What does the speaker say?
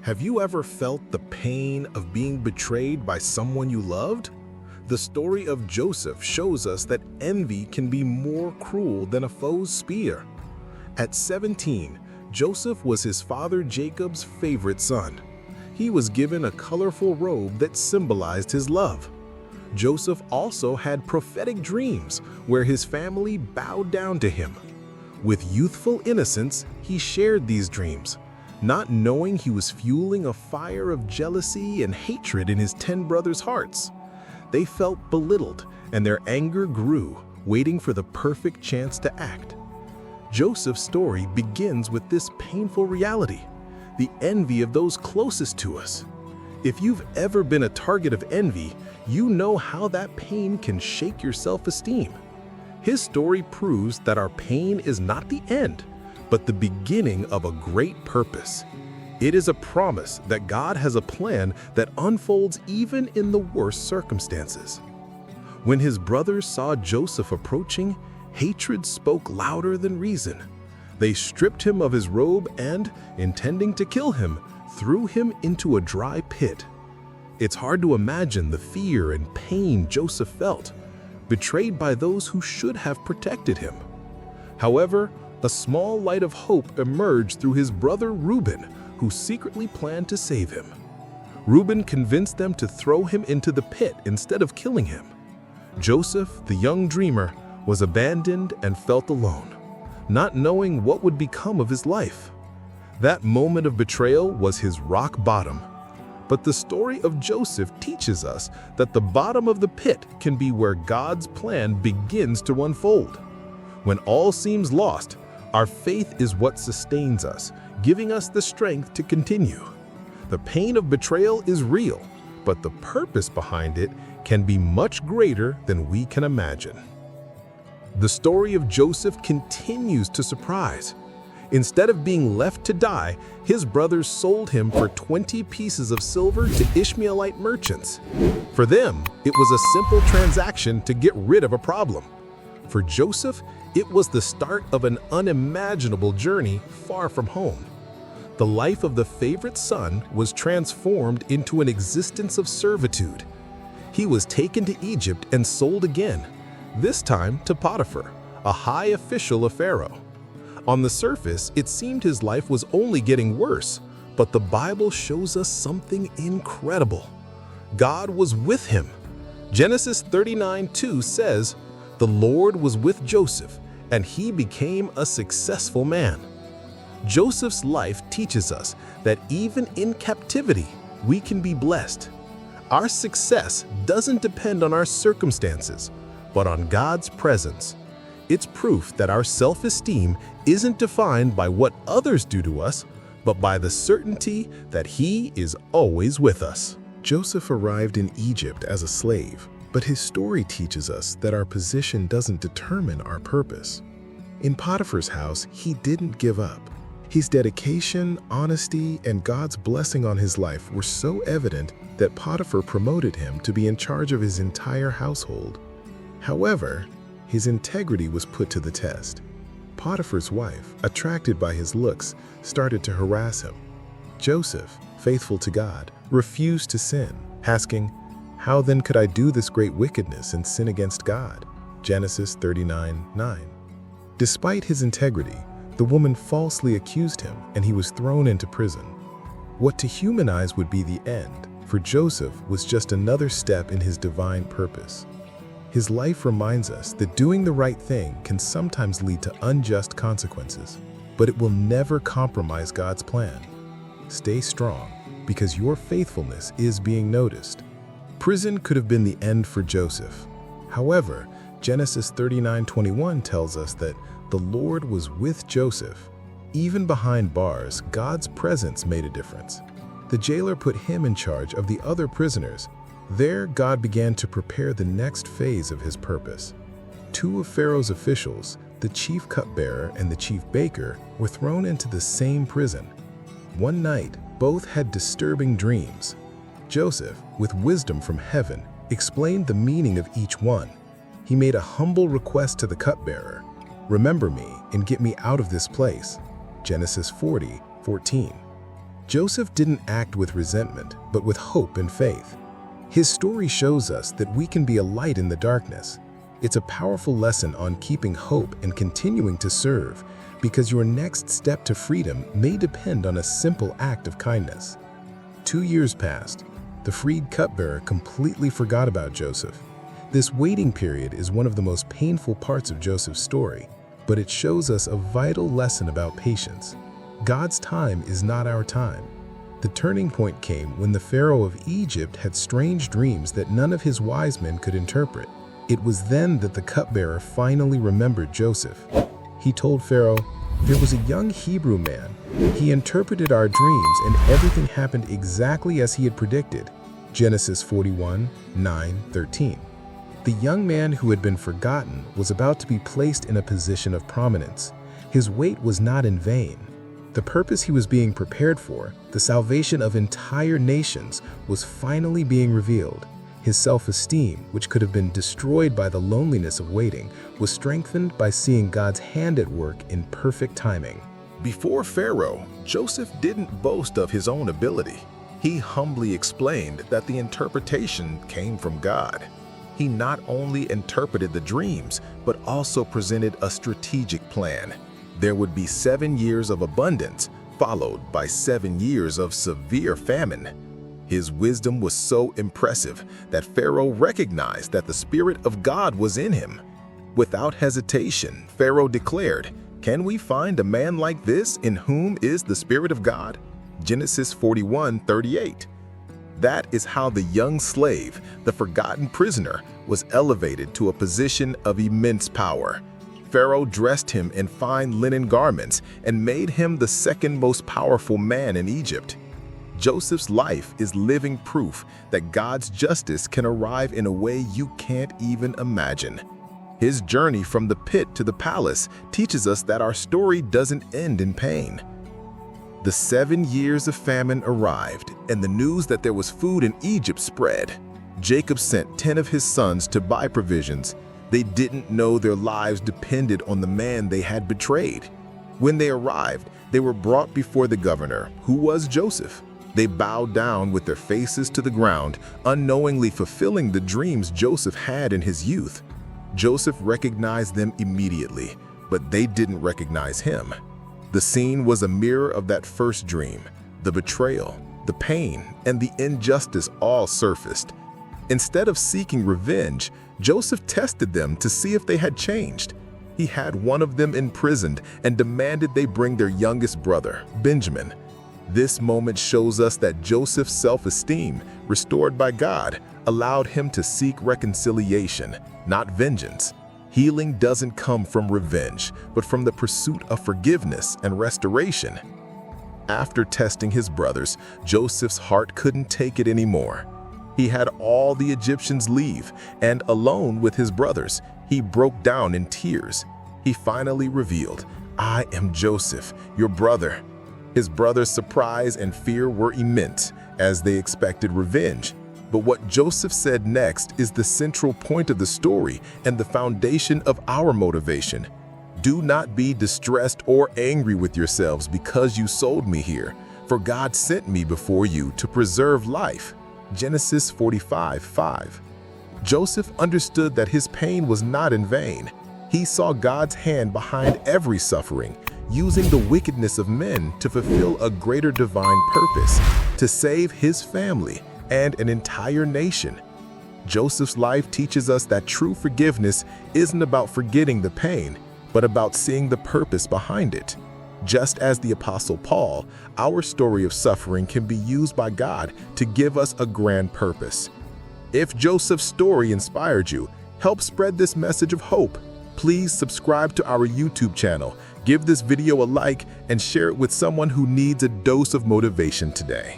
Have you ever felt the pain of being betrayed by someone you loved? The story of Joseph shows us that envy can be more cruel than a foe's spear. At 17, Joseph was his father Jacob's favorite son. He was given a colorful robe that symbolized his love. Joseph also had prophetic dreams where his family bowed down to him. With youthful innocence, he shared these dreams, not knowing he was fueling a fire of jealousy and hatred in his 10 brothers' hearts. They felt belittled, and their anger grew, waiting for the perfect chance to act. Joseph's story begins with this painful reality: the envy of those closest to us. If you've ever been a target of envy, you know how that pain can shake your self-esteem. His story proves that our pain is not the end, but the beginning of a great purpose. It is a promise that God has a plan that unfolds even in the worst circumstances. When his brothers saw Joseph approaching, hatred spoke louder than reason. They stripped him of his robe and, intending to kill him, threw him into a dry pit. It's hard to imagine the fear and pain Joseph felt, betrayed by those who should have protected him. However, a small light of hope emerged through his brother Reuben, who secretly planned to save him. Reuben convinced them to throw him into the pit instead of killing him. Joseph, the young dreamer, was abandoned and felt alone, not knowing what would become of his life. That moment of betrayal was his rock bottom. But the story of Joseph teaches us that the bottom of the pit can be where God's plan begins to unfold. When all seems lost, our faith is what sustains us, giving us the strength to continue. The pain of betrayal is real, but the purpose behind it can be much greater than we can imagine. The story of Joseph continues to surprise. Instead of being left to die, his brothers sold him for 20 pieces of silver to Ishmaelite merchants. For them, it was a simple transaction to get rid of a problem. For Joseph, it was the start of an unimaginable journey far from home. The life of the favorite son was transformed into an existence of servitude. He was taken to Egypt and sold again, this time to Potiphar, a high official of Pharaoh. On the surface, it seemed his life was only getting worse, but the Bible shows us something incredible. God was with him. Genesis 39:2 says, "The Lord was with Joseph, and he became a successful man." Joseph's life teaches us that even in captivity, we can be blessed. Our success doesn't depend on our circumstances, but on God's presence. It's proof that our self-esteem isn't defined by what others do to us, but by the certainty that He is always with us. Joseph arrived in Egypt as a slave, but his story teaches us that our position doesn't determine our purpose. In Potiphar's house, he didn't give up. His dedication, honesty, and God's blessing on his life were so evident that Potiphar promoted him to be in charge of his entire household. However, his integrity was put to the test. Potiphar's wife, attracted by his looks, started to harass him. Joseph, faithful to God, refused to sin, asking, "How then could I do this great wickedness and sin against God?" Genesis 39:9. Despite his integrity, the woman falsely accused him and he was thrown into prison. What to human eyes would be the end, for Joseph was just another step in his divine purpose. His life reminds us that doing the right thing can sometimes lead to unjust consequences, but it will never compromise God's plan. Stay strong, because your faithfulness is being noticed. Prison could have been the end for Joseph. However, Genesis 39:21 tells us that the Lord was with Joseph. Even behind bars, God's presence made a difference. The jailer put him in charge of the other prisoners. There, God began to prepare the next phase of his purpose. 2 of Pharaoh's officials, the chief cupbearer and the chief baker, were thrown into the same prison. One night, both had disturbing dreams. Joseph, with wisdom from heaven, explained the meaning of each one. He made a humble request to the cupbearer, "Remember me and get me out of this place." Genesis 40:14. Joseph didn't act with resentment, but with hope and faith. His story shows us that we can be a light in the darkness. It's a powerful lesson on keeping hope and continuing to serve, because your next step to freedom may depend on a simple act of kindness. 2 years passed. The freed cupbearer completely forgot about Joseph. This waiting period is one of the most painful parts of Joseph's story, but it shows us a vital lesson about patience. God's time is not our time. The turning point came when the Pharaoh of Egypt had strange dreams that none of his wise men could interpret. It was then that the cupbearer finally remembered Joseph. He told Pharaoh, "There was a young Hebrew man. He interpreted our dreams and everything happened exactly as he had predicted." Genesis 41:9-13. The young man who had been forgotten was about to be placed in a position of prominence. His wait was not in vain. The purpose he was being prepared for, the salvation of entire nations, was finally being revealed. His self-esteem, which could have been destroyed by the loneliness of waiting, was strengthened by seeing God's hand at work in perfect timing. Before Pharaoh, Joseph didn't boast of his own ability. He humbly explained that the interpretation came from God. He not only interpreted the dreams, but also presented a strategic plan. There would be 7 years of abundance, followed by 7 years of severe famine. His wisdom was so impressive that Pharaoh recognized that the Spirit of God was in him. Without hesitation, Pharaoh declared, "Can we find a man like this in whom is the Spirit of God?" Genesis 41:38. That is how the young slave, the forgotten prisoner, was elevated to a position of immense power. Pharaoh dressed him in fine linen garments and made him the second most powerful man in Egypt. Joseph's life is living proof that God's justice can arrive in a way you can't even imagine. His journey from the pit to the palace teaches us that our story doesn't end in pain. The 7 years of famine arrived, and the news that there was food in Egypt spread. Jacob sent 10 of his sons to buy provisions. They didn't know their lives depended on the man they had betrayed. When they arrived, they were brought before the governor, who was Joseph. They bowed down with their faces to the ground, unknowingly fulfilling the dreams Joseph had in his youth. Joseph recognized them immediately, but they didn't recognize him. The scene was a mirror of that first dream. The betrayal, the pain, and the injustice all surfaced. Instead of seeking revenge, Joseph tested them to see if they had changed. He had one of them imprisoned and demanded they bring their youngest brother, Benjamin. This moment shows us that Joseph's self-esteem, restored by God, allowed him to seek reconciliation, not vengeance. Healing doesn't come from revenge, but from the pursuit of forgiveness and restoration. After testing his brothers, Joseph's heart couldn't take it anymore. He had all the Egyptians leave, and alone with his brothers, he broke down in tears. He finally revealed, "I am Joseph, your brother." His brothers' surprise and fear were immense, as they expected revenge. But what Joseph said next is the central point of the story and the foundation of our motivation. "Do not be distressed or angry with yourselves because you sold me here, for God sent me before you to preserve life." Genesis 45:5. Joseph understood that his pain was not in vain. He saw God's hand behind every suffering, using the wickedness of men to fulfill a greater divine purpose, to save his family and an entire nation. Joseph's life teaches us that true forgiveness isn't about forgetting the pain, but about seeing the purpose behind it. Just as the Apostle Paul, our story of suffering can be used by God to give us a grand purpose. If Joseph's story inspired you, help spread this message of hope. Please subscribe to our YouTube channel, give this video a like, and share it with someone who needs a dose of motivation today.